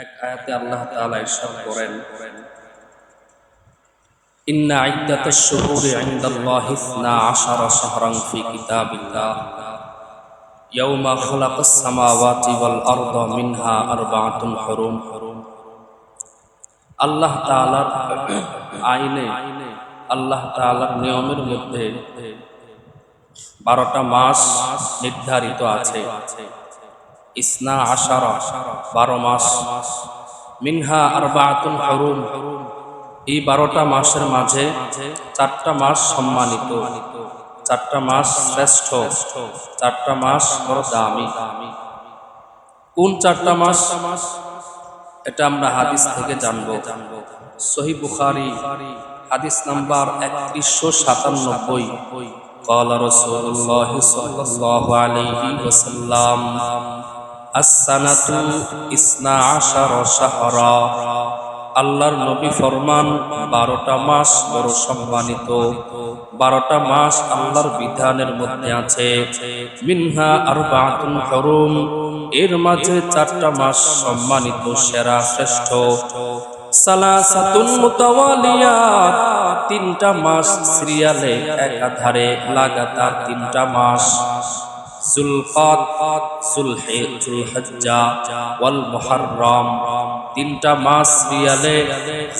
এক আয়াতে আল্লাহ তাআলা ইরশাদ করেন, ইন্না ইদ্দাতাশ শুহুরি ইনদাল্লাহি 12 শাহরান ফি কিতাবিল্লাহ ইয়াওমা খালাকাস সামাওয়াতি ওয়াল আরদা মিনহা আরবাআতুন হুরুম। আল্লাহ তাআলার আইনে, আল্লাহ তাআলার নিয়মের মধ্যে 12টা মাস নির্ধারিত আছে। ইসনা আশারা 12 মাস, মিনহা আরবাআতুন হুরুম, এই 12টা মাসের মাঝে 4টা মাস সম্মানিত, 4টা মাস শ্রেষ্ঠ, 4টা মাস বড় দামি। কোন 4টা মাস? এটা আমরা হাদিস থেকে জানবো। সহিহ বুখারী হাদিস নাম্বার 3197, ক্বালা রাসূলুল্লাহ সাল্লাল্লাহু আলাইহি ওয়াসাল্লাম, আস-সানাতু 12 শাহরা। আল্লাহর নবী ফরমান, 12টা মাস বড় সম্মানিত, 12টা মাস আল্লাহর বিধানের মধ্যে আছে। মিনহা আরবাআতুন হুরুম, এর মাঝে 4টা মাস সম্মানিত, সেরা, শ্রেষ্ঠ। সালাসাতুন মুতাওয়ালিয়াত, 3টা মাস সিরিয়ালে একাধারে লাগাতার 3টা মাস। যুলকাদ, যুলহিজ্জা ওয়াল মুহররম, 3টা মাস সিরিয়ালে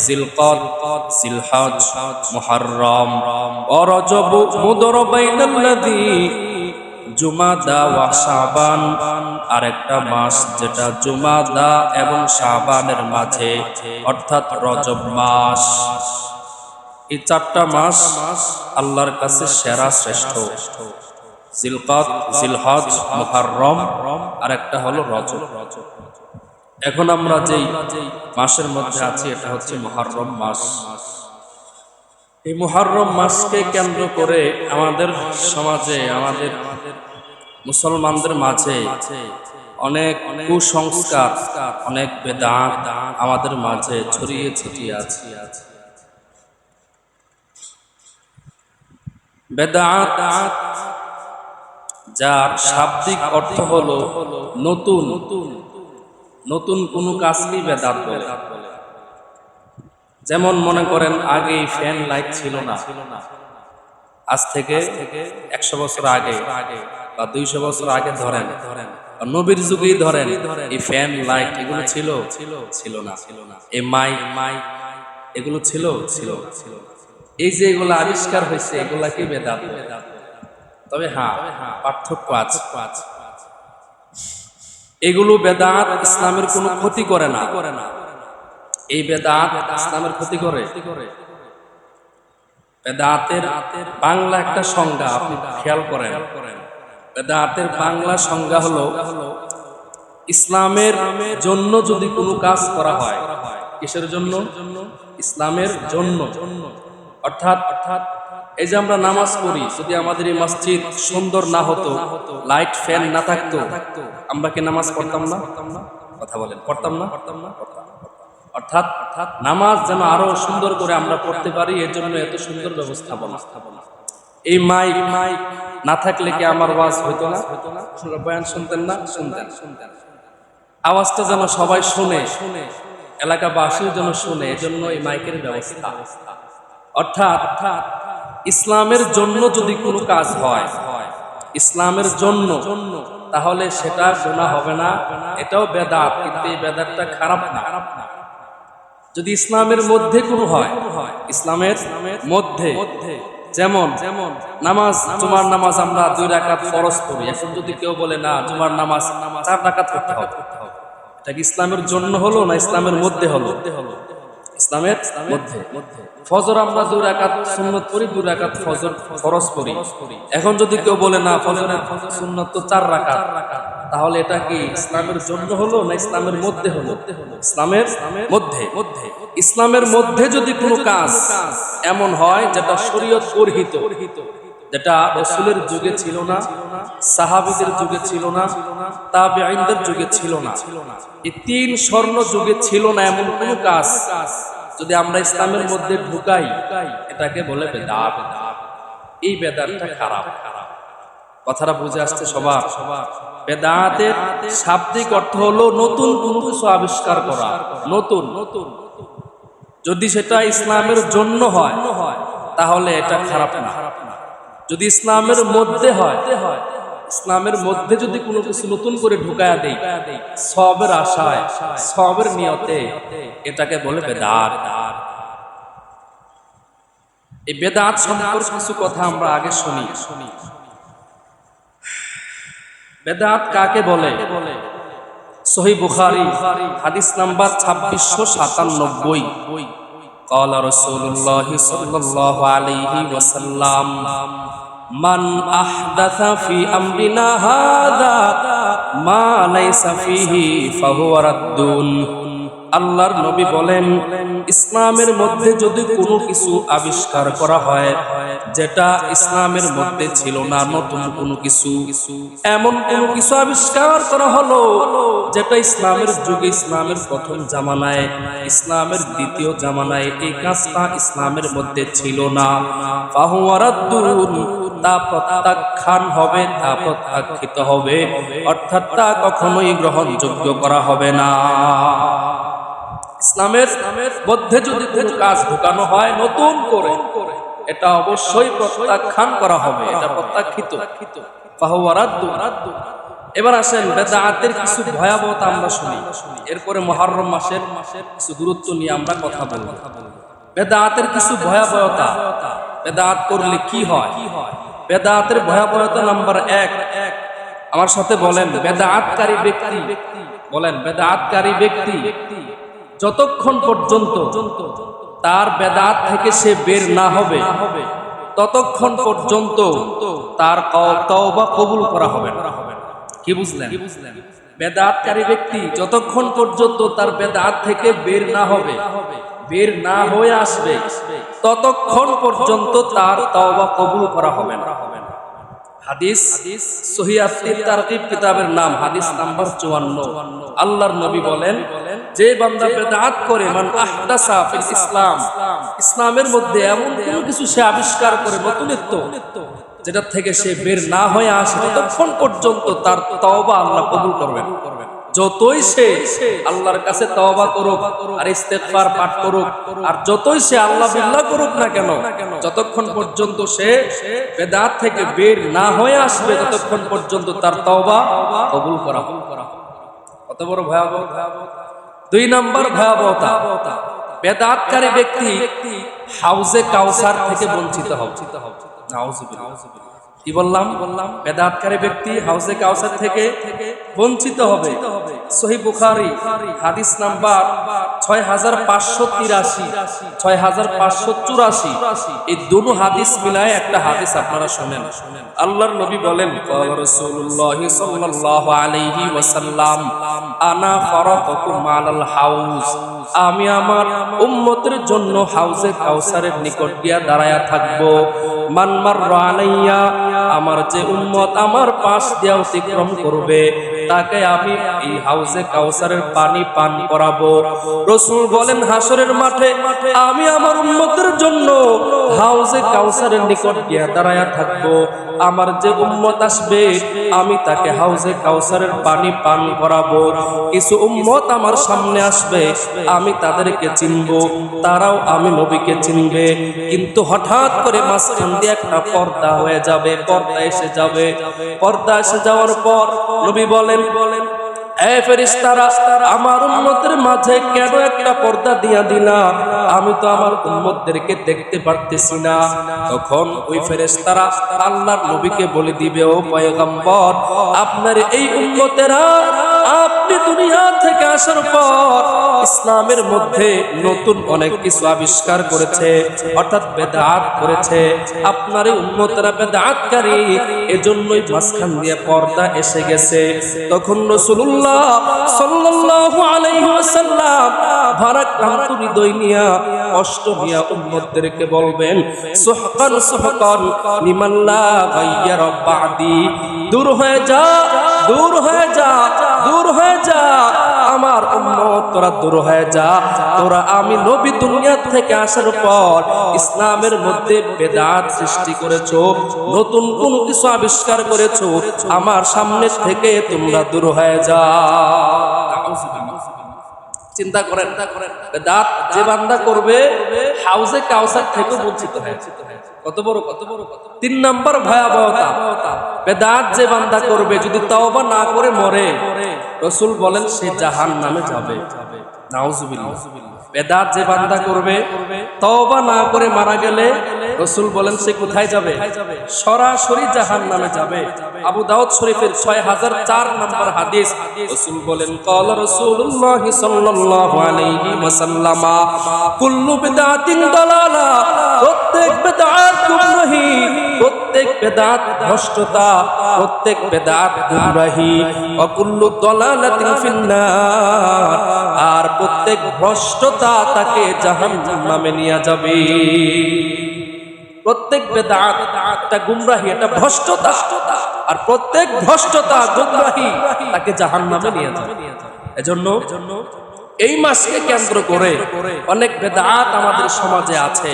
যুলকাদ, যুলহজ, মুহররম। ওয়া রজব মুদর বাইনাল্লাযী জুমাদা ওয়া শাবান, আরেকটা মাস যেটা জুমাদা এবং শাবানের মাঝে, অর্থাৎ রজব মাস। এই 4টা মাস আল্লাহর কাছে সেরা, শ্রেষ্ঠ। জিলকাদ, জিলহজ, মুহররম, আর একটা হলো রজব। এখন আমরা যেই মাসের মধ্যে আছি এটা হচ্ছে মুহররম মাস। এই মুহররম মাসকে কেন্দ্র করে আমাদের সমাজে, আমাদের মুসলমানদের মাঝে অনেক কুসংস্কার, অনেক বেদাত আমাদের মাঝে ছড়িয়ে ছিটিয়ে আছে। বেদাত যার শাব্দিক অর্থ হলো নতুন, নতুন কোন কাজকে বেদাত বলে। যেমন মনে করেন আগে ফ্যান লাইট ছিল না, আজ থেকে 100 বছর আগে বা 200 বছর আগে ধরেন, নবীর যুগেই ধরেন, এই ফ্যান লাইট এগুলো ছিল না। এই মাইক এগুলো ছিল। এই যে এগুলো আবিষ্কার হয়েছে এগুলা কি বেদাত? তবে হ্যাঁ, পার্থক্য আছে। এগুলো বেদাত ইসলামের কোনো ক্ষতি করে না। এই বেদাত ইসলামের ক্ষতি করে? বেদাতের বাংলা একটা সংজ্ঞা আপনি খেয়াল করেন। বেদাতের বাংলা সংজ্ঞা হলো ইসলামের জন্য যদি কোনো কাজ করা হয়। কিসের জন্য? ইসলামের জন্য। অর্থাৎ এই যে আমরা নামাজ পড়ি, যদি আমাদের এই মসজিদ সুন্দর না হতো, লাইট ফ্যান না থাকতো, আমরা কি নামাজ পড়তাম না? কথা বলেন, পড়তাম না? অর্থাৎ নামাজ যেন আরো সুন্দর করে আমরা পড়তে পারি, এর জন্য এত সুন্দর ব্যবস্থাপনা। এই মাইক না থাকলে কি আমার ওয়াজ হইতো না? বয়ান শুনতেন না? শুনতেন। আওয়াজটা যেন সবাই শুনে, এলাকাবাসীও যেন শুনে, এজন্য এই মাইকের ব্যবস্থা। অর্থাৎ ইসলামের জন্য যদি কোনো কাজ হয়, ইসলামের জন্য, তাহলে সেটা গুনাহ হবে না, এটাও বেদাত, কিন্তু এই বেদাতটা খারাপ না। যদি ইসলামের মধ্যে কোনো হয়, ইসলামের মধ্যে, যেমন নামাজ, জুমার নামাজ আমরা 2 রাকাত ফরজ পড়ি। এখন যদি কেউ বলে না জুমার নামাজ 4 রাকাত পড়তে হবে, এটা কি ইসলামের জন্য হলো না ইসলামের মধ্যে হলো? ইসলামের মধ্যে। ফজর আমরা 2 রাকাত সুন্নত পড়ি, 2 রাকাত ফজর ফরজ পড়ি। এখন যদি কেউ বলে না ফজরের সুন্নত তো 4 রাকাত, তাহলে এটা কি ইসলামের জন্য হলো না ইসলামের মধ্যে হলো? ইসলামের মধ্যে। ইসলামের মধ্যে যদি কোনো কাজ এমন হয় যেটা শরীয়ত বর্হিত, যেটা রাসূলের যুগে ছিল না, সাহাবীদের যুগে ছিল না, তাবেঈনদের যুগে ছিল না, এই 3 স্বর্ণ যুগে ছিল না, এমন কোনো কাজ যদি আমরা ইসলামের মধ্যে ঢুকাই, এটাকে বলে বেদাত। এই বেদাতটা খারাপ। কথাটা বুঝে আসছে সবার? বেদাতের শাব্দিক অর্থ হলো নতুন কোনো কিছু আবিষ্কার করা। নতুন যদি সেটা ইসলামের জন্য হয় তাহলে এটা খারাপ না। যদি ইসলামের মধ্যে হয়, ইসলামের মধ্যে যদি কোনো কিছু নতুন করে ঢুকায়া দেই সওয়াবের আশায়, সওয়াবের নিয়তে, এটাকে বলে বেদাত। এই বেদাত সম্পর্কে কিছু কথা আমরা আগে শুনি। বেদাত কাকে বলে? সহিহ বুখারী হাদিস নাম্বার 2697। قال رسول الله صلى الله عليه وسلم من أحدث في أمرنا هذا ما ليس فيه فهو رد। আল্লাহর নবী বলেন, ইসলামের মধ্যে যদি কোনো কিছু আবিষ্কার করা হয় যেটা ইসলামের মধ্যে ছিল না, নতুন কোনো কিছু, এমন কোনো কিছু আবিষ্কার করা হলো যেটা ইসলামের যুগে, ইসলামের প্রথম জামানায়, ইসলামের দ্বিতীয় জামানায় এই কাজটা ইসলামের মধ্যে ছিল না, ফাহুয়া রাদ্দুন, তা প্রত্যাখ্যান হবে, তা প্রত্যাখ্যিত হবে, অর্থাৎ তা কখনোই গ্রহণযোগ্য করা হবে না। ইসলামের মধ্যে যদি কোনো কাজ ঢুকানো হয় নতুন করে, এটা অবশ্যই প্রত্যাখ্যান করা হবে, এটা প্রত্যাখ্যিত। ফাহুয়া রাদ্দুন। এবার আসেন বেদাতের কিছু ভয়াবহতা আমরা শুনি, এরপরে মুহররম মাসের কিছু গুরুত্ব নিয়ে আমরা কথা বলবো। বেদাতের কিছু ভয়াবহতা, বেদাত করলে কি হয়? বেদাতের ভয়াবহতা নাম্বার 1, আমার সাথে বলেন, বেদাতকারী ব্যক্তি, বলেন, বেদাতকারী ব্যক্তি যতক্ষণ পর্যন্ত তার বেদাত থেকে সে বের না হবে ততক্ষণ পর্যন্ত তার তওবা কবুল করা হবে না। কি বুঝলেন? বেদাতকারী ব্যক্তি যতক্ষণ পর্যন্ত তার বেদাত থেকে বের না হবে, বের না হয়ে আসবে, ততক্ষণ পর্যন্ত তার তওবা কবুল করা হবে না। হাদিস সহিহ আত-তারগিব কিতাবের নাম, হাদিস নাম্বার 54। আল্লাহর নবী বলেন, যে বান্দা বেদাত করে, মান আহদাসা ফিল ইসলাম, ইসলামের মধ্যে এমন কোনো কিছু সে আবিষ্কার করে, নতুনত্ব, যেটা থেকে সে বের না হয়ে আসে, ততক্ষণ পর্যন্ত তার তওবা আল্লাহ কবুল করবেন। যতই সে আল্লাহর কাছে তওবা করুক আর ইস্তেগফার পাঠ করুক আর যতই সে আল্লাহ বিল্লাহ করুক না কেন, যতক্ষণ পর্যন্ত সে বেদাত থেকে বের না হয়ে আসবে ততক্ষণ পর্যন্ত তার তওবা কবুল করা হবে। কত বড় ভয়াবহ! 2 নম্বর ভয়াবহতা, বেদাতকারী ব্যক্তি হাউজে কাউসার থেকে বঞ্চিত হবে। নাউজুবিল্লাহ। কি বললাম? বেদাতকারী ব্যক্তি হাউজে কাউসার থেকে বঞ্চিত হবে। সহিহ বুখারী হাদিস নাম্বার 6583, 6584, এই দুটো হাদিস মিলায় একটা হাদিস আপনারা শুনেন। আল্লাহর নবী বলেন, ক্বালা রাসূলুল্লাহ সাল্লাল্লাহু আলাইহি ওয়াসাল্লাম, আনা ফারাতুকুম আলাল হাউজ, আমি আমার উম্মতের জন্য হাউজে কাউসারের নিকট গিয়া দাঁড়ায়া থাকবো। মান মাররা আলাইয়া, আমার যে উম্মত আমার পাশ দিয়া অতিক্রম করবে তাকে আমি এই হাউজে কাউসারের পানি পান করাবো। রাসূল বলেন, হাসরের মাঠে আমি আমার উম্মতের জন্য হাউজে কাউসারের নিকট গিয়া দাঁড়ায়া থাকবো। আমার যে উম্মত আসবে আমি তাকে হাউজে কাউসারের পানি পান করাবো। কিছু উম্মত আমার সামনে আসবে, আমি তাদেরকে চিনবো, তারাও আমি নবীকে চিনবে, কিন্তু হঠাৎ করে মাঝখান দিয়ে একটা পর্দা হয়ে যাবে, পর্দা এসে যাবে। পর্দা এসে যাওয়ার পর নবী বলেন, এ ফেরেশতারা, আমার উম্মতের মাঝে কেন একটা পর্দা দিয়া দিলা? আমি তো আমার উম্মতদেরকে দেখতে পারতেছি না। তখন ওই ফেরেশতারা আল্লাহর নবীকে বলে দিবে, ও পয়গম্বর, আপনার এই উম্মতেরা আপনি দুনিয়া থেকে আসার পর ইসলামের মধ্যে নতুন অনেক কিছু আবিষ্কার করেছে, অর্থাৎ বেদাত করেছে। আপনার এই উম্মতেরা বেদাতকারী, এজন্যই মাঝখান দিয়ে পর্দা এসে গেছে। তখন রাসূলুল্লাহ সাল্লাল্লাহু আলাইহি ওয়াসাল্লাম ভারাক্রান্ত হৃদয় নিয়া কষ্ট নিয়া উম্মতদেরকে বলবেন সুহকান সুহকান লিমান লা গায়্যারা বাদি, দূর হয়ে যা, দূর হয়ে যা, দূর হয়ে যা আমার উম্মত, তোরা দূর হয়ে যা। তোরা আমি নবী দুনিয়া থেকে আসার পর ইসলামের মধ্যে বেদাত সৃষ্টি করেছো, নতুন কোন কিছু আবিষ্কার করেছো, আমার সামনে থেকে তোমরা দূর হয়ে যা। চিন্তা করেন, বেদাত যে বান্দা করবে হাউজে কাউসার থেকে বঞ্চিত হয়। কত বড় 3 নাম্বার ভয়াবহতা, বেদাত যে বান্দা করবে যদি তওবা না করে মরে, রাসূল বলেন সে জাহান্নামে যাবে। নাউজুবিল্লাহ। বেদাত যে বান্দা করবে তওবা না করে মারা গেলে রাসূল বলেন সে কোথায় যাবে? সরাসরি জাহান্নামে যাবে। আবু দাউদ শরীফের 6004 নম্বর হাদিস, রাসূল বলেন ক্বালা রাসূলুল্লাহ সাল্লাল্লাহু আলাইহি ওয়াসাল্লাম কুল্লু বিদআতিন দালালা, প্রত্যেক বেদাত গুমরাহি, প্রত্যেক বেদাত ভ্রষ্টতা, প্রত্যেক বেদাত গুমরাহি, ওয়া কুল্লু দালালাতিন ফিন্নার, আর প্রত্যেক ভ্রষ্টতা তাকে জাহান্নামে নিয়ে যাবে। প্রত্যেক বেদাত একটা গুমরাহি, একটা ভ্রষ্টতা, আর প্রত্যেক ভ্রষ্টতা গুমরাহি তাকে জাহান্নামে নিয়ে যাবে। এজন্য এই মাসকে কেন্দ্র করে অনেক বেদাত আমাদের সমাজে আছে।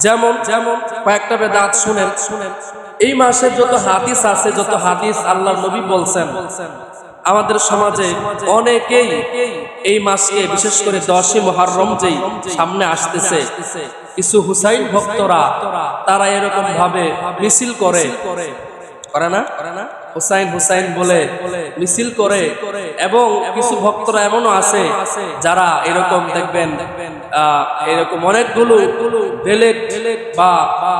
যেমন কয়েকটা বেদাত শুনেন। এই মাসে যত হাদিস আছে, যত হাদিস আল্লাহর নবী বলছেন, আমাদের সমাজে অনেকেই এই মাসকে বিশেষ করে 10ই মুহররম যেই সামনে আসতেছে, কিছু হুসাইন ভক্তরা তারা এরকম ভাবে মিছিল করে না, হুসাইন হুসাইন বলে মিছিল করে। এবং কিছু ভক্তরা এমনও আছে যারা এরকম দেখবেন এরকম অনেকগুলো বেলেট বা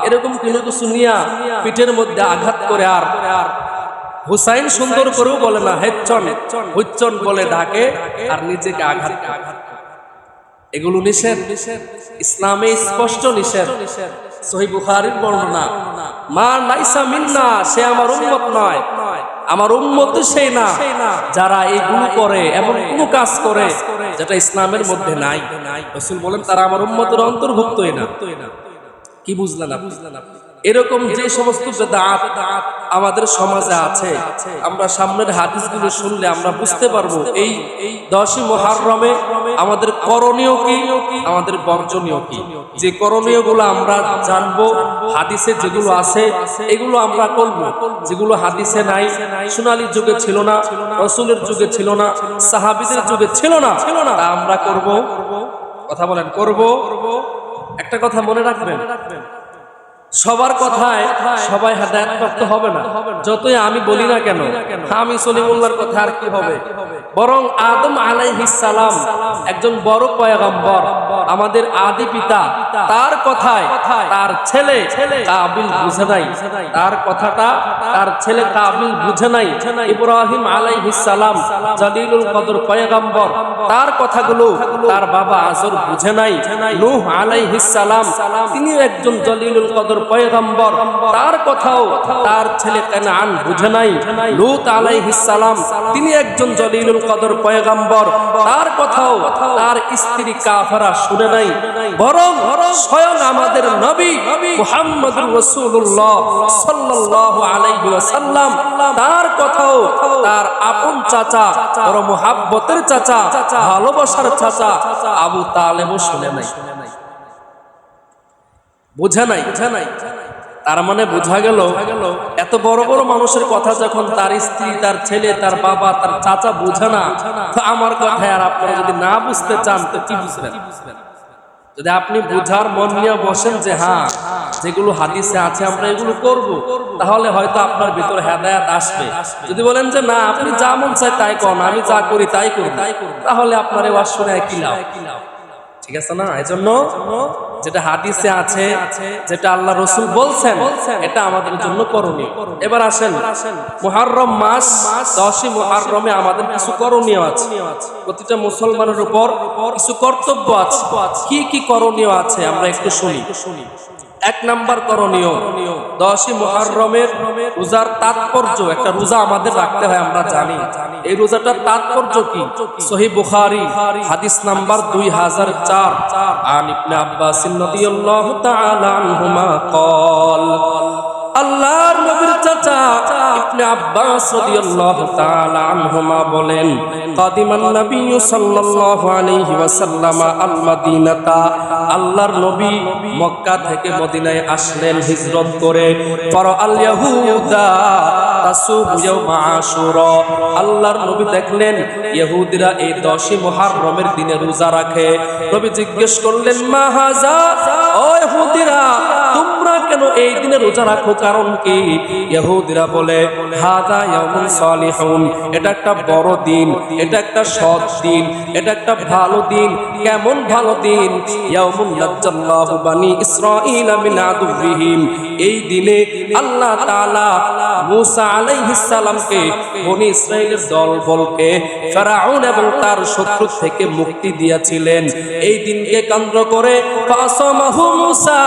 এরকম কোনো কিছু নিয়ে পিঠের মধ্যে আঘাত করে, আর হুসাইন সুন্দর করেও বলে না, হেচ্ছন হুচ্ছন বলে ডাকে আর নিজেকে আঘাত। এগুলো নিষেধ, ইসলামে স্পষ্ট নিষেধ। সহিহ বুখারীর বর্ণনা, মা লাইসা মিন্না, সে আমার উম্মত নয়, আমার উম্মত সেই না যারা এইগুলো করে, এমন কোন কাজ করে যেটা ইসলামের মধ্যে নাই। রাসূল বলেন তারা আমার উম্মতের অন্তর্ভুক্তই না। কি বুঝলেন আপনি? এরকম যে সমস্ত বেদাত আমাদের সমাজে আছে, আমরা সামনের হাদিসগুলো শুনলে আমরা বুঝতে পারবো এই 10ই মুহররমে আমাদের করণীয় কি, আমাদের বর্জনীয় কি। যে করণীয়গুলো আমরা জানবো, হাদিসে যেগুলো আছে এগুলো আমরা করব, যেগুলো হাদিসে নাই, সোনালী যুগে ছিল না, রাসূলের যুগে ছিল না, সাহাবীদের যুগে ছিল না, তা আমরা করব। কথা বলেন, করব। একটা কথা মনে রাখবেন, সবার কথায় সবাই হেদায়েতপ্রাপ্ত হবে না। যতই আমি বলি না কেন, আমি সলিমুল্লাহর কথা আর কি হবে, বরং আদম আলাইহিস সালাম একজন বড় পয়গম্বর, আমাদের আদি পিতা, তার কথায় তার ছেলে কাবিল বুঝে নাই, তার কথাটা তার ছেলে কাবিল বুঝে নাই। ইব্রাহিম আলাইহিস সালাম জলিলুল কদর পয়গম্বর, তার কথাগুলো তার বাবা আজর বুঝে নাই। নূহ আলাইহিস সালাম তিনিও একজন জলিলুল কদর পয়গম্বর, তার কথাও তার ছেলে কানান বুঝে নাই। লূত আলাইহিস সালাম তিনি একজন জলিলুল কদর পয়গম্বর, তার কথাও তার স্ত্রী কাফেরা শুনে নাই। বরং স্বয়ং আমাদের নবী মুহাম্মদুর রাসূলুল্লাহ সাল্লাল্লাহু আলাইহি ওয়াসাল্লাম, তার কথাও তার আপন চাচা, বড় মুহাব্বতের চাচা, ভালোবাসার চাচা আবু তালেবও শুনে নাই, বুঝে নাই। তার মানে বোঝা গেল এত বড় বড় মানুষের কথা যখন তার স্ত্রী, তার ছেলে, তার বাবা, তার চাচা বুঝে না, তো আমার কথা আর আপনারা যদি না বুঝতে চান তো কি বুঝবেন? যদি আপনি বুঝার মন নিয়ে বসেন যে হ্যাঁ যেগুলো হাদিসে আছে আমরা এগুলো করব, তাহলে হয়তো আপনার ভিতর হেদায়েত আসবে। যদি বলেন যে না আপনি যা মন চায় তাই করেন, আমি যা করি তাই করি, তাহলে আপনার এই ওয়াজ শুনে কি লাভ? ঠিক আছে না? এজন্য যেটা হাদিসে আছে, যেটা আল্লাহ রাসূল বলছেন, এটা আমাদের জন্য করণীয়। এবার আসেন, মুহররম মাস 10ই মুহররমে আমাদের কিছু করণীয় আছে। প্রতিটা মুসলমানের উপর কিছু কর্তব্য আছে। কি কি করণীয় আছে আমরা একটু শুনি। 1 নাম্বার করণীয়, 10ই মুহররমের রোজার তাৎপর্য, একটা রোজা আমাদের রাখতে হয় আমরা জানি। এই রোজাটার তাৎপর্য কি? সহিহ বুখারী হাদিস নাম্বার 2004 আন ইবনে আব্বাস রাদিয়াল্লাহু তাআলা আনহুমা قال আল্লাহর নবীর চাচা ইবনে আব্বাস রাদিয়াল্লাহু তাআলা আনহুমা বলেন, কাদিমান নবী সাল্লাল্লাহু আলাইহি ওয়াসাল্লাম আল মাদিনাতা, আল্লাহর নবী মক্কা থেকে মদিনায় আসলেন হিজরত করে। ফারা আল ইয়াহুদা তাসুবু ইয়াউমা আশুরা, আল্লাহর নবী দেখলেন ইহুদিরা এই 10ই মুহররমের দিনে রোজা রাখে। নবী জিজ্ঞেস করলেন, মা হাযা, ও ইহুদিরা তোমরা কেন এই দিনে রোজা রাখো, কারণ কি? ইহুদিরা বলে, হাযা ইয়াউমুন সালিহুন, এটা একটা বড় দিন, এটা একটা সৎ দিন, এটা একটা ভালো দিন। কেমন ভালো দিন? ইয়াউমুন নাজ্জাল্লাহু বানি ইসরাঈলা মিন আদুবিহিম, এই দিনে আল্লাহ তাআলা মূসা আলাইহিস সালামকে বনি ইসরাঈলের দলবলকে ফিরআউন এবং তার শত্রু থেকে মুক্তি দিয়েছিলেন। এই দিনকে কেন্দ্র করে ফাসামাহু মূসা,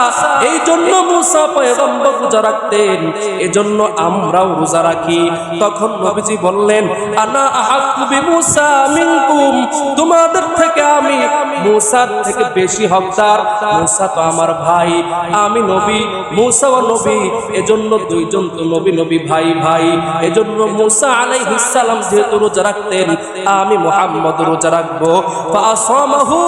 এই জন্য মূসা পয়গম্বর রোজা রাখতেন, এজন্য আমরাও রোজা রাখি। তখন নবীজি বললেন, আনা আহাক্কু বিমূসা মিনকুম, তোমাদের থেকে আমি মূসার থেকে বেশি হকদার। মূসা তো আমার ভাই, আমি নবী, মূসাও নবী, এজন্য দুইজন তো নবী নবী ভাই ভাই। এজন্য মূসা আলাইহিস সালাম যেহেতু রোজা রাখতেন, আমি মুহাম্মদ রোজা রাখবো। ফাসামাহু,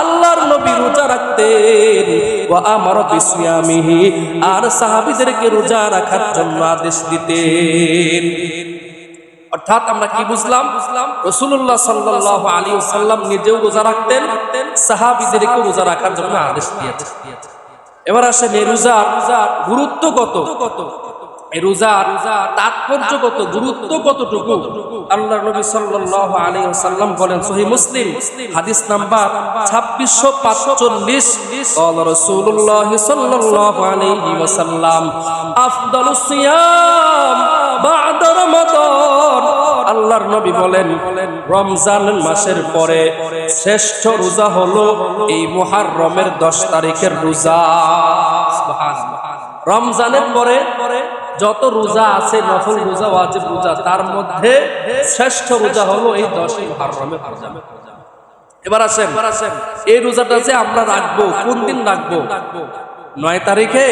আল্লাহর নবী রোজা রাখতেন। ওয়া আমারা বিসিয়ামিহি, আর সাহাবীদেরকে রোজা রাখার জন্য আদেশ দিতেন। অর্থাৎ আমরা কি বুঝলাম? রাসূলুল্লাহ সাল্লাল্লাহু আলাইহি ওয়াসাল্লাম নিজেও রোজা রাখতেন, সাহাবীদেরকে রোজা রাখার জন্য আদেশ দিয়েছেন। এবার আসেন এই রোজার গুরুত্ব কত, এই রোজার তাৎপর্য কত, গুরুত্ব কতটুকু? আল্লাহর নবী সাল্লাল্লাহু আলাইহি ওয়াসাল্লাম বলেন, সহিহ মুসলিম হাদিস নাম্বার 2645, قال رسول الله صلى الله عليه وسلم افضل الصيام بعد رمضان, আল্লাহর নবী বলেন রমজান মাসের পরে শ্রেষ্ঠ রোজা হলো এই মুহররমের 10 তারিখের রোজা। সুবহানাল্লাহ। রমজানের পরে যত রোজা আছে, নফল রোজা, ওয়াজিব রোজা, তার মধ্যে শ্রেষ্ঠ রোজা হলো এই 10ই মুহররমের রোজা। এবার আসেন এই রোজাটা যে আমরা রাখবো, কোন দিন রাখবো? 9 তারিখে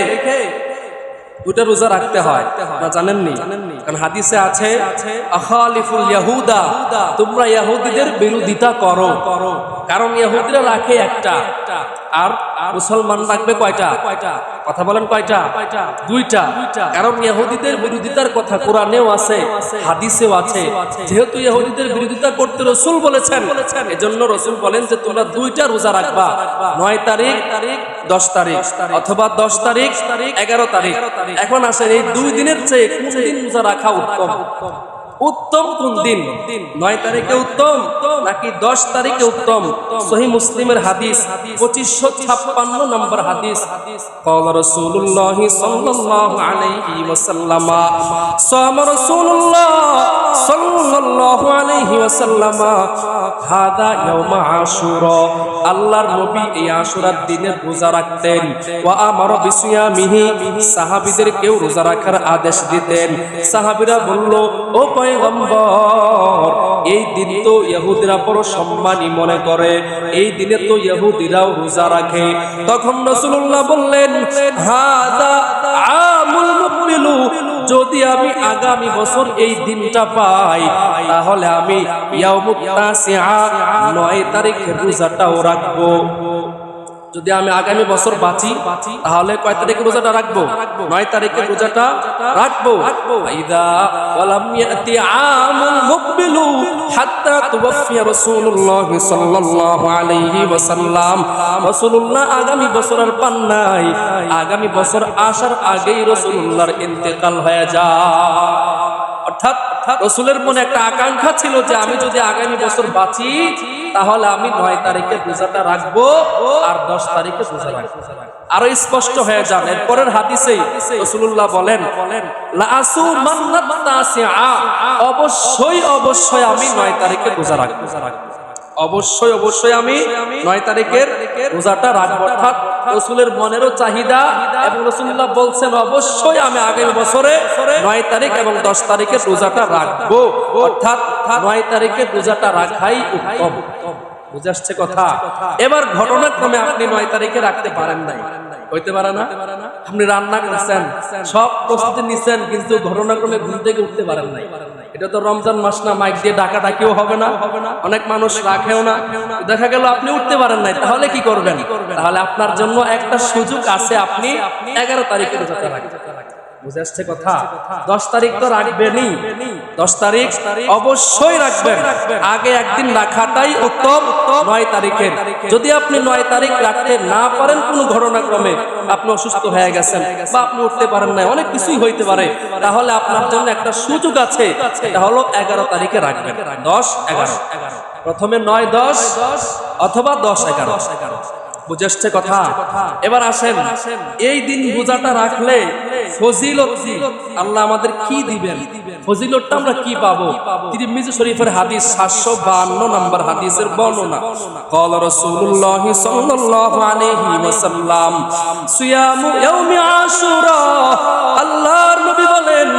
দুটা রোজা রাখতে হয়, না জানেননি? কারণ হাদিসে আছে, আখালিফুল ইয়াহুদা, তোমরা ইহুদিদের বিরোধিতা করো। কারণ ইহুদিরা রাখে একটা, আর মুসলমান রাখবে কয়টা? কথা বলেন কয়টা? দুইটা। কারণ ইহুদিদের বিরোধিতার কথা কোরআনেও আছে, হাদিসেও আছে। যেহেতু ইহুদিদের বিরোধিতা করতে রাসূল বলেছেন, এজন্য রাসূল বলেন যে তোমরা দুইটা রোজা রাখবা, 9 তারিখ 10 তারিখ, অথবা 10 তারিখ 11 তারিখ। এখন আসেন এই দুই দিনের চেয়ে কোন দিন রোজা রাখা উত্তম? উত্তম কোন দিন? 9 তারিখে উত্তম নাকি 10 তারিখে উত্তম? সহিহ মুসলিমের হাদিস 2556 নম্বর হাদিস, قال رسول الله صلى الله عليه وسلم صام رسول الله صلى الله عليه وسلم هذا يوم عاشوراء, আল্লাহর নবী এই আশুরার দিনে রোজা রাখতেন। ওয়া আমারা বিসিয়ামিহি, সাহাবীদেরকেও রোজা রাখার আদেশ দিতেন। সাহাবীরা বলল, ও পয়গম্বর, এই দিন তো ইহুদিরা বড় সম্মানী মনে করে, এই দিনে তো ইহুদিরাও রোজা রাখে। তখন রাসূলুল্লাহ বললেন, হাদা আমুল মুকবিলু, যদি আমি আগামী বছর এই দিনটা পাই, তাহলে আমি ইয়াউমুত তাসিআ 9 তারিখের রোজাটাও রাখবো। যদি আমি আগামী বছর বাঁচি, তাহলে কয় তারিখে রোজাটা রাখবো? 9 তারিখে রোজাটা রাখবো। ফাইদা ওয়ালাম ইয়াতি আমুল মুকবিলু হাত্তা তুওয়াফিয়া রাসূলুল্লাহ সাল্লাল্লাহু আলাইহি ওয়াসাল্লাম, রাসূলুল্লাহ আগামী বছর আর পান নাই, আগামী বছর আসার আগেই রাসূলুল্লাহর ইন্তেকাল হয়ে যায়। অর্থাৎ রাসূলের মনে একটা আকাঙ্ক্ষা ছিল যে আমি যদি আগামী বছর বাঁচি, তাহলে আমি 9 তারিখে রোজাটা রাখবো আর 10 তারিখে রোজা রাখবো। আরো স্পষ্ট হয়ে যান এরপরের হাদিসেই রাসূলুল্লাহ বলেন, লা আসুমান্নাত তাসিআ, অবশ্যই অবশ্যই আমি 9 তারিখে রোজা রাখবো। অবশ্যই অবশ্যই আমি 9 তারিখের রোজাটা রাখবো। অর্থাৎ রাসূলের মনেরও চাহিদা, এবং রাসূলুল্লাহ বলছেন অবশ্যই আমি আগামী বছরে 9 তারিখ এবং 10 তারিখে রোজাটা রাখবো। অর্থাৎ 9 তারিখে রোজাটা রাখাই উত্তম। বুঝে আসছে কথা? এবার ঘটনাক্রমে আপনি 9 তারিখে রাখতে পারেন নাই, হইতে পারে না? আপনি রান্না করছেন, সব প্রস্তুতি নিছেন, কিন্তু ঘটনাক্রমে ঘুম থেকে উঠতে পারেন নাই। এটা তো রমজান মাস না, মাইক দিয়ে ডাকাডাকিও হবে না, অনেক মানুষ রাখেও না, দেখা গেল আপনি উঠতে পারেন নাই। তাহলে কি করবেন? তাহলে আপনার জন্য একটা সুযোগ আছে, আপনি 11 তারিখে রোজাটা রাখবেন। বুঝে আসছে কথা? 10 তারিখ তো রাখবেনই, 10 তারিখ অবশ্যই রাখবেন। আগে একদিন রাখাটাই উত্তম 9 তারিখের। যদি আপনি 9 তারিখ রাখতে না পারেন, কোনো ঘটনাক্রমে আপনি অসুস্থ হয়ে গেছেন বা আপনি উঠতে পারেন না, অনেক কিছুই হইতে পারে, তাহলে আপনার জন্য একটা সুযোগ আছে, এটা হলো 11 তারিখে রাখবেন। 10, 11, প্রথমে 9, 10 অথবা 10, 11। বুঝে আসছে কথা? এবার আসেন, এই দিন রোজাটা রাখলে ফজিলত আল্লাহ আমাদের কি দিবেন, ফজিলতটা আমরা কি পাবো? তিরমিজি শরীফের হাদিস 752 নম্বর হাদিসের বর্ণনা। قال رسول الله صلى الله عليه وسلم صيام يوم عاشوراء, আল্লাহর নবী বলেন,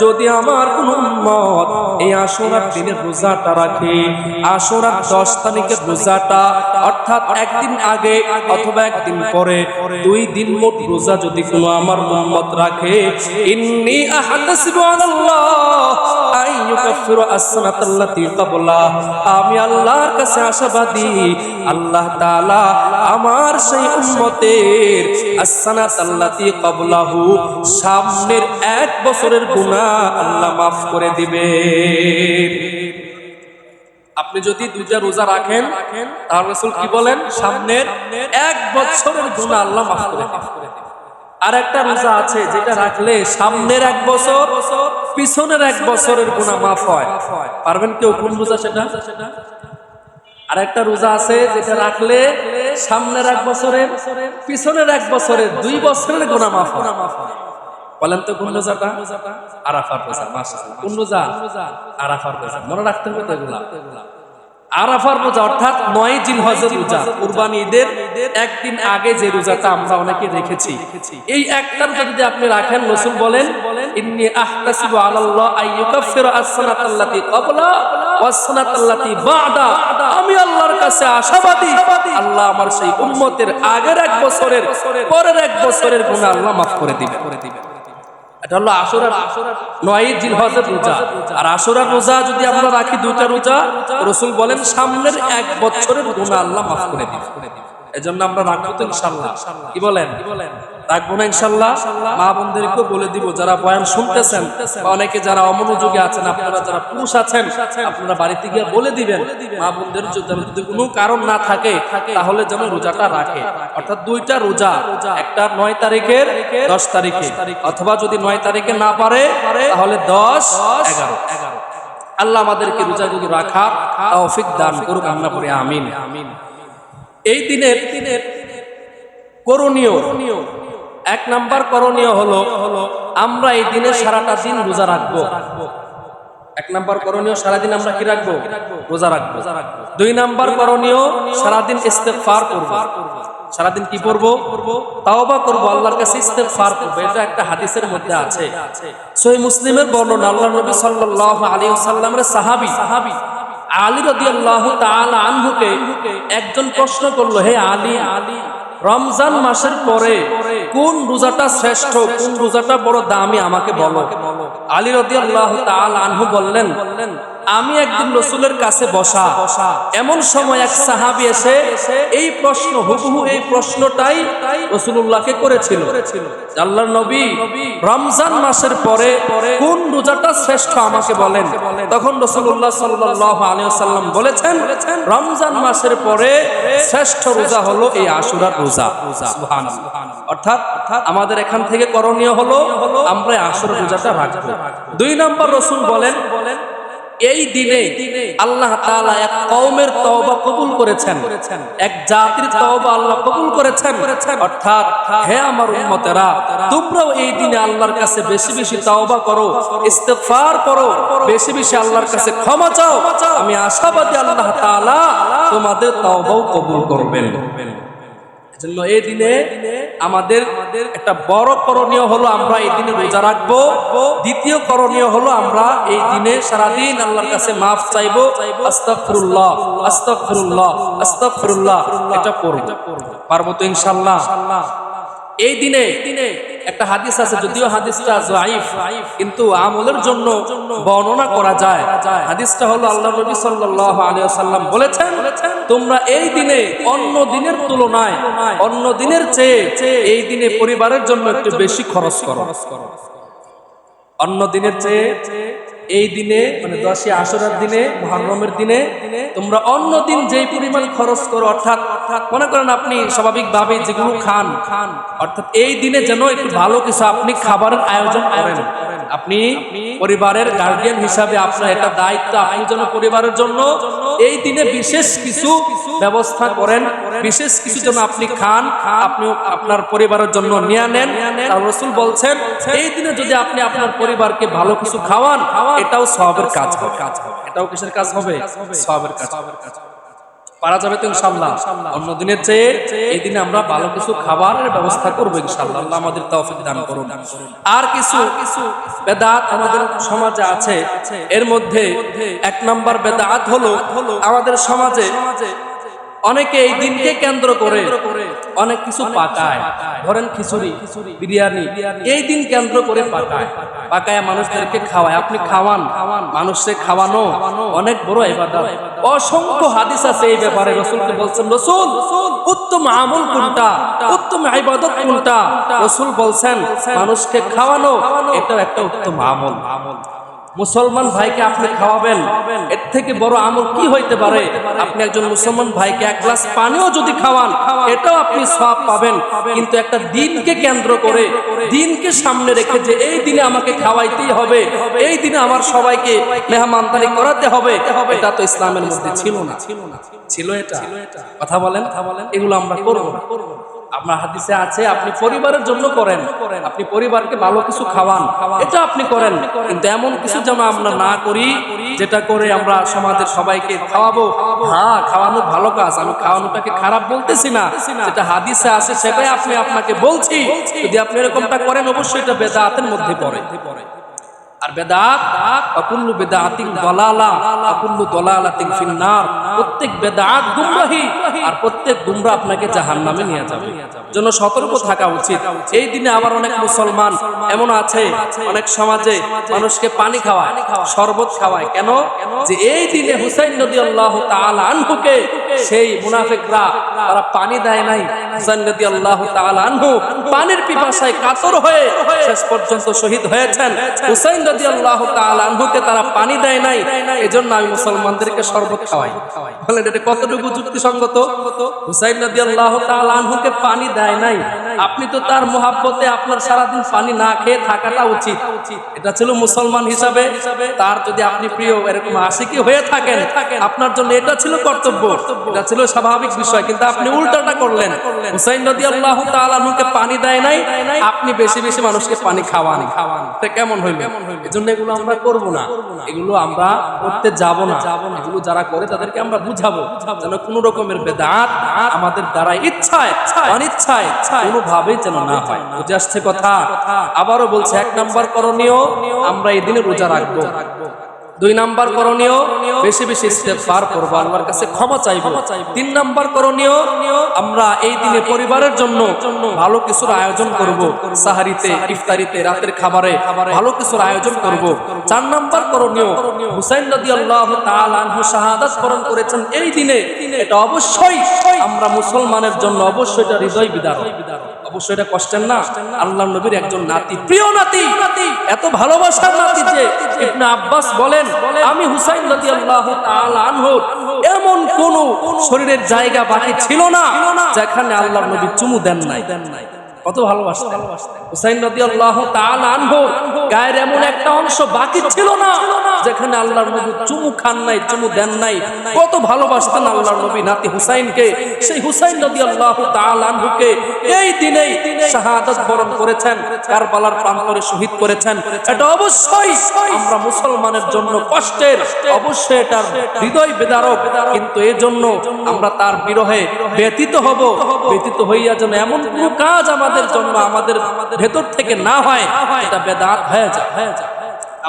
যদি আমার কোন উম্মত এই আশুরার দিনের রোজাটা রাখে, আশুরার 10 তারিখের রোজাটা, অর্থাৎ একদিন আগে অথবা একদিন পরে, 2 দিন মোট রোজা যদি কোনো আমার উম্মত রাখে, ইন্নী আহতাসিবু আলাল্লাহ আইয়ুকাফিরু as-সানাতাল্লাতী ক্বাবলা, আমি আল্লাহর কাছে আশাবাদী, আল্লাহ তাআলা আমার সেই উম্মতের as-সানাতাল্লাতী ক্বাবলাহু, সামনের 1 বছরের গুনাহ আল্লাহ মাফ করে দিবে। আপনি যদি 2টা রোজা রাখেন, তাহলে রাসূল কি বলেন? সামনের 1 বছরের গুনাহ আল্লাহ মাফ করে দিবে। আর একটা রোজা আছে যেটা রাখলে সামনের 1 বছর, পিছনের 1 বছরের গুনাহ মাফ হয়। পারবেন কেউ? কোন রোজা সেটা? আর একটা রোজা আছে যেটা রাখলে সামনের 1 বছরের, পিছনের 1 বছরের, 2 বছরের গুনাহ মাফ হয়। বলেন তো কোন রোজাটা? আরাফার রোজা। মাশাআল্লাহ। কোন রোজা? আরাফার রোজা। মনে রাখতে হবে তো এগুলা। আরাফার রোজা অর্থাৎ 9 জিলহজের রোজা, কুরবানি ঈদের একদিন আগে যে রোজাটা আমরা অনেকে রেখেছি, এই একটা রোজা যদি আপনি রাখেন, রাসূল বলেন, ইন্নী আহতাসিবু আলাল্লাহ আইয়ুকাফিরা as-সানাতাল্লাতী ক্বাবলা ওয়াস-সানাতাল্লাতী বা'দা, আমি আল্লাহর কাছে আশাবাদী, আল্লাহ আমার সেই উম্মতের আগের 1 বছরের, পরের 1 বছরের গুনাহ আল্লাহ মাফ করে দিবেন। এটা হলো আশুরার 9 জিলহজের রোজা। আর আশুরার রোজা যদি আমরা রাখি 2টা রোজা, রাসূল বলেন সামনের 1 বছরের গুনাহ আল্লাহ মাফ করে দিবেন। এজন্য আমরা রাখবো তো ইনশাআল্লাহ। কি বলেন? রাখবো না ইনশাআল্লাহ? মা বোনদেরকেও বলে দিব, যারা বয়ান শুনতেছেন বা অনেকে যারা অমনোযোগী আছেন, আপনারা যারা পুরুষ আছেন, আপনারা বাড়িতে গিয়ে বলে দিবেন মা বোনদের যদি কোনো কারণ না থাকে তাহলে যেন রোজাটা রাখে। অর্থাৎ 2টা রোজা, একটা 9 তারিখের, 10 তারিখে, অথবা যদি 9 তারিখে না পারে তাহলে 10, 11। আল্লাহ আমাদেরকে রোজাগুলো রাখার তৌফিক দান করুক, আমরা পড়ি আমিন। এই দিনের করণীয়, 1 নাম্বার করণীয় হলো আমরা এই দিনে সারাটা দিন রোজা রাখবো। 1 নাম্বার করণীয়, সারাদিন আমরা কি রাখবো? রোজা রাখবো। 2 নাম্বার করণীয়, সারাদিন ইস্তেগফার করব। সারাদিন কি করব? তাওবা করব, আল্লাহর কাছে ইস্তেগফার করব। এটা একটা হাদিসের মধ্যে আছে, সহিহ মুসলিমের বর্ণনা। আল্লাহর নবী সাল্লাল্লাহু আলাইহি ওয়াসাল্লামের সাহাবী আলী রাদিয়াল্লাহু তাআলা আনহুকে একজন প্রশ্ন করলো, হে আলী, রমজান মাসের পরে কোন রোজাটা শ্রেষ্ঠ, কোন রোজাটা বড় দামি, আমাকে বলো। আলী রাদিয়াল্লাহু তাআলা আনহু বললেন, আমি একদিন রাসূলের কাছে বসা, এমন সময় এক সাহাবী এসে এই প্রশ্ন, হুবহু এই প্রশ্নটাই রাসূলুল্লাহকে করেছিল, আল্লাহর নবী রমজান মাসের পরে কোন রোজাটা শ্রেষ্ঠ আমাকে বলেন। তখন রাসূলুল্লাহ সাল্লাল্লাহু আলাইহি ওয়াসাল্লাম বলেছেন, রমজান মাসের পরে শ্রেষ্ঠ রোজা হলো এই আশুরার রোজা। সুবহানাল্লাহ। অর্থাৎ আমাদের এখান থেকে করণীয় হলো আমরা আশুরার রোজাটা রাখবো। 2 নম্বর, রাসূল বলেন এই দিনে আল্লাহ তাআলা এক কওমের তওবা কবুল করেছেন, এক জাতির তওবা আল্লাহ কবুল করেছেন। অর্থাৎ হে আমার উম্মতেরা, তোমরাও এই দিনে আল্লাহর কাছে বেশি বেশি তওবা করো, ইস্তেগফার করো, বেশি বেশি আল্লাহর কাছে ক্ষমা চাও। আমি আশাবাদী আল্লাহ তাআলা তোমাদের তওবাও কবুল করবেন। জন্য এই দিনে আমাদের একটা বড় করণীয় হলো আমরা এই দিনে রোজা রাখবো। দ্বিতীয় করণীয় হলো আমরা এই দিনে সারাদিন আল্লাহর কাছে মাফ চাইবো, আস্তাগফিরুল্লাহ আস্তাগফিরুল্লাহ আস্তাগফিরুল্লাহ, এটা পড়ব। পারবো তো ইনশাআল্লাহ? এই দিনে একটা হাদিস আছে, যদিও হাদিসটা যায়িফ, কিন্তু আমলের জন্য বর্ণনা করা যায়। হাদিসটা হলো আল্লাহর নবী সাল্লাল্লাহু আলাইহি ওয়াসাল্লাম বলেছেন, তোমরা এই দিনে অন্য দিনের তুলনায়, অন্য দিনের চেয়ে এই দিনে পরিবারের জন্য একটু বেশি খরচ করো। অন্য দিনের চেয়ে এই দিনে, মানে 10ই আশুরার দিনে, মুহররমের দিনে তোমরা অন্য দিন যেই পরিমাণ খরচ করো, অর্থাৎ মনে করেন আপনি স্বাভাবিকভাবে যেগুলো খান, অর্থাৎ এই দিনে যেন একটু ভালো কিছু আপনি খাবারের আয়োজন করেন। আপনি পরিবারের গার্ডিয়ান হিসাবে আপনার এটা দায়িত্ব, আপনি যেন পরিবারের জন্য এই দিনে বিশেষ কিছু ব্যবস্থা করেন, বিশেষ কিছু যেন আপনি খান, আপনি আপনার পরিবারের জন্য নিয়ে নেন। আর রাসূল বলছেন এই দিনে যদি আপনি আপনার পরিবারকে ভালো কিছু খাওয়ান, এটাও সওয়াবের কাজ হবে। এটাও কিসের কাজ হবে? সওয়াবের কাজ। পারা যাবে তো ইনশাআল্লাহ? অন্য দিনের চেয়ে এই দিনে আমরা ভালো কিছু খাবারের ব্যবস্থা করবো ইনশাআল্লাহ। আল্লাহ আমাদের তৌফিক দান করুন। আর কিছু বেদাত আমাদের সমাজে আছে, এর মধ্যে 1 নম্বর বেদাত হলো আমাদের সমাজে অনেকে এই দিনকে কেন্দ্র করে অনেক কিছু পাকায়। ধরেন খিচুড়ি, বিরিয়ানি, এই দিন কেন্দ্র করে পাকায় মানুষদেরকে খাওয়ায়। আপনি খাওয়ান, মানুষকে খাওয়ানো অনেক বড় ইবাদত। অসংখ্য হাদিস আছে এই ব্যাপারে। রাসূলকে বলছেন, রাসূল উত্তম আমল কোনটা, উত্তম ইবাদত কোনটা? রাসূল বলছেন মানুষকে খাওয়ানো এটা একটা উত্তম আমল। মুসলমান ভাইকে আপনি খাওয়াবেন, এর থেকে বড় আমল কি হইতে পারে? আপনি একজন মুসলমান ভাইকে 1 গ্লাস পানিও যদি খাওয়ান, এটাও আপনি সওয়াব পাবেন। কিন্তু একটা দিনকে কেন্দ্র করে, দিনকে সামনে রেখে যে এই দিনে আমাকে খাওয়াইতেই হবে, এই দিনে আমার সবাইকে মেহমানদারি করাতে হবে, এটা তো ইসলামের মধ্যে ছিল না। ছিল এটা? কথা বলেন। এগুলো আমরা করব না। আপনার হাদিসে আছে আপনি পরিবারের জন্য করেন, আপনি পরিবারকে ভালো কিছু খাওয়ান, এটা আপনি করেন। কিন্তু এমন কিছু যেন আমরা না করি যেটা করে আমরা সমাজের সবাইকে খাওয়াবো। হ্যাঁ, খাওয়ানো ভালো কাজ, আমি খাওয়ানোটাকে খারাপ বলতেছি না, যেটা হাদিসে আছে সেটাই আপনাকে বলছি। যদি আপনি এরকমটা করেন অবশ্যই এটা বেদাতের মধ্যে পড়ে। আর বেদাত কুল্লু বিদআতিন দালালা ওয়া কুল্লু দালালাতিন ফিন্নার, প্রত্যেক বেদাত গুমরাহি, আর প্রত্যেক গুমরাহ আপনাকে জাহান্নামে নিয়ে যাবে। জন্য সতর্ক থাকা উচিত। এই দিনে আবার অনেক মুসলমান এমন আছে, অনেক সমাজে মানুষকে পানি খাওয়ায়, শরবত খাওয়ায়। কেন? যে এই দিনে হুসাইন রাদিয়াল্লাহু তাআলা আনহুকে সেই মুনাফিকরা তারা পানি দেয় নাই। হুসাইন রাদিয়াল্লাহু তাআলা আনহু পানির পিপাসায় কাতর হয়ে শেষ পর্যন্ত শহীদ হয়েছেন। হুসাইন রাদিয়াল্লাহু তাআলা আনহুকে তারা পানি দেয় নাই, এজন্য আমি মুসলমানদেরকে শরবত খাওয়াই। বলেন এটা কতটুকু যুক্তিসঙ্গত? হুসাইন রাদিয়াল্লাহু তাআলা আনহুকে পানি দেয় নাই, আপনি তো তার মহব্বতে আপনার সারাদিন পানি না খেয়ে থাকাটা উচিত। এটা ছিল মুসলমান হিসাবে তার, যদি আপনি প্রিয় এরকম আশিকি হয়ে থাকেন, আপনার জন্য এটা ছিল কর্তব্য, এটা ছিল স্বাভাবিক বিষয়। কিন্তু আপনি উল্টাটা করলেন, হুসাইন রাদিয়াল্লাহু তাআলা আনহুকে পানি দেয় নাই, আপনি বেশি বেশি মানুষকে পানি খাওয়ান। এটা কেমন হইল? এজন্য এগুলো আমরা করব না, এগুলো আমরা করতে যাব না। এগুলো যারা করে তাদেরকে আমরা বুঝাবো যেন কোন রকমের বেদাত আমাদের দ্বারা ইচ্ছায় অনিচ্ছায় কোনোভাবেই যেন না হয়। বুঝে আসছে কথা? আবারও বলছে, 1 নম্বর করণীয় আমরা এই দিনে রোজা রাখবো। 2 নম্বর করণীয় বেশি বেশি ইস্তেগফার করব, আল্লাহর কাছে ক্ষমা চাইব। 3 নম্বর করণীয় আমরা এই দিনে পরিবারের জন্য ভালো কিছুর আয়োজন করব, সাহারিতে, ইফতারিতে, রাতের খাবারে ভালো কিছুর আয়োজন করব। 4 নম্বর করণীয় হুসাইন রাদিয়াল্লাহু তাআলা আনহু শাহাদাত বরণ করেছেন এই দিনে, এটা অবশ্যই আমরা মুসলমানের জন্য অবশ্যই এটা হৃদয় বিদারক, অবশ্যই এটা কষ্টের না। আল্লাহর নবীর একজন নাতি, প্রিয় নাতি, এত ভালোবাসার নাতি যে ইবনে আব্বাস বলেন, আমি হুসাইন রাদিয়াল্লাহু তাআলা আনহুর এমন কোন শরীরের জায়গা বাকি ছিল না যেখানে আল্লাহর নবী চুমু দেন নাই। কত ভালোবাসতেন হুসাইন রাদিয়াল্লাহু তাআলা আনহু, গায়ের এমন একটা অংশ বাকি ছিল না যেখানে আল্লাহর নবী চুমু খান নাই, চুমু দেন নাই। কত ভালোবাসতেন আল্লাহর নবী নাতি হুসাইনকে। সেই হুসাইন রাদিয়াল্লাহু তাআলা আনহুকে এই দিনেই শাহাদাত বরণ করেছেন, কারবালার প্রান্তরে শহীদ করেছেন। এটা অবশ্যই আমরা মুসলমানের জন্য কষ্টের, অবশ্যই এটার হৃদয় বিদারক। কিন্তু এর জন্য আমরা তার বিরহে ব্যতীত হব, ব্যতীত হইয়া যেন এমন কোন কাজ আমাদের জন্য আমাদের ভেতর থেকে না হয় এটা বেদাত হয়ে যায়।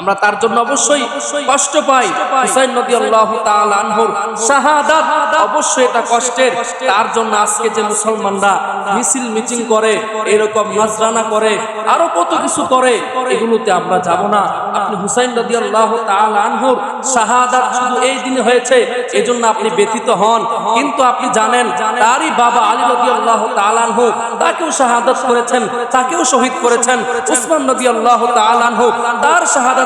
আমরা তার জন্য অবশ্যই কষ্ট পাই। হুসাইন রাদিয়াল্লাহু তাআলা আনহুর শাহাদাত অবশ্যই এটা কষ্টের। তার জন্য আজকে যে মুসলমানরা মিছিল মিটিং করে, এরকম নজরানা করে, আরো কত কিছু করে, এগুলোতে আমরা যাব না। আপনি হুসাইন রাদিয়াল্লাহু তাআলা আনহুর শাহাদাত শুধু এই দিনে হয়েছে এজন্য আপনি ব্যথিত হন, কিন্তু আপনি জানেন তারই বাবা আলী রাদিয়াল্লাহু তাআলা আনহু তাকেও শাহাদাত করেছেন, তাকেও শহীদ করেছেন। উসমান রাদিয়াল্লাহু তাআলা আনহু তার শাহাদাত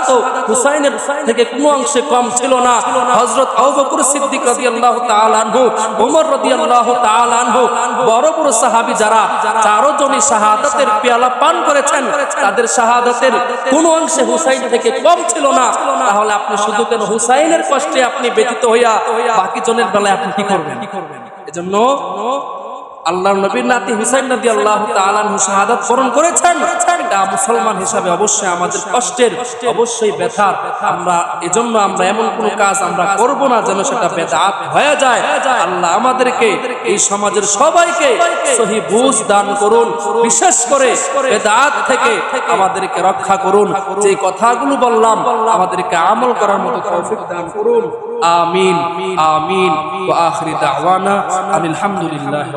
হুসাইনের থেকে কোনো অংশে কম ছিল না। হযরত আবু বকর সিদ্দিক রাদিয়াল্লাহু তাআলা আনহু, ওমর রাদিয়াল্লাহু তাআলা আনহু, বড় বড় সাহাবী যারা চারজনই শাহাদাতের পেয়ালা পান করেছেন, তাদের শাহাদাতের কোনো অংশে হুসাইন থেকে কম ছিল না। তাহলে আপনি শুধু কেন হুসাইনের কষ্টে আপনি ব্যথিত হইয়া বাকি জনের বেলায় আপনি কি করবেন? এজন্য আল্লাহর নবীর নাতি হুসাইন রাদিয়াল্লাহু তাআলা আনহু শাহাদাত বরণ করেছেন। এটা মুসলমান হিসাবে অবশ্যই আমাদের কষ্টের, অবশ্যই ব্যথার। আমরা এজন্য আমরা এমন কোন কাজ আমরা করব না যেন সেটা বেদাত হয়ে যায়। আল্লাহ আমাদেরকে এই সমাজের সবাইকে সহি বুঝ দান করুন, বিশেষ করে বেদাত থেকে আমাদেরকে রক্ষা করুন। যে কথাগুলো বললাম আমাদেরকে আমল করার মতো তৌফিক দান করুন। আমিন আমিন। ওয়া আখিরি দাওয়ানা আলহামদুলিল্লাহ।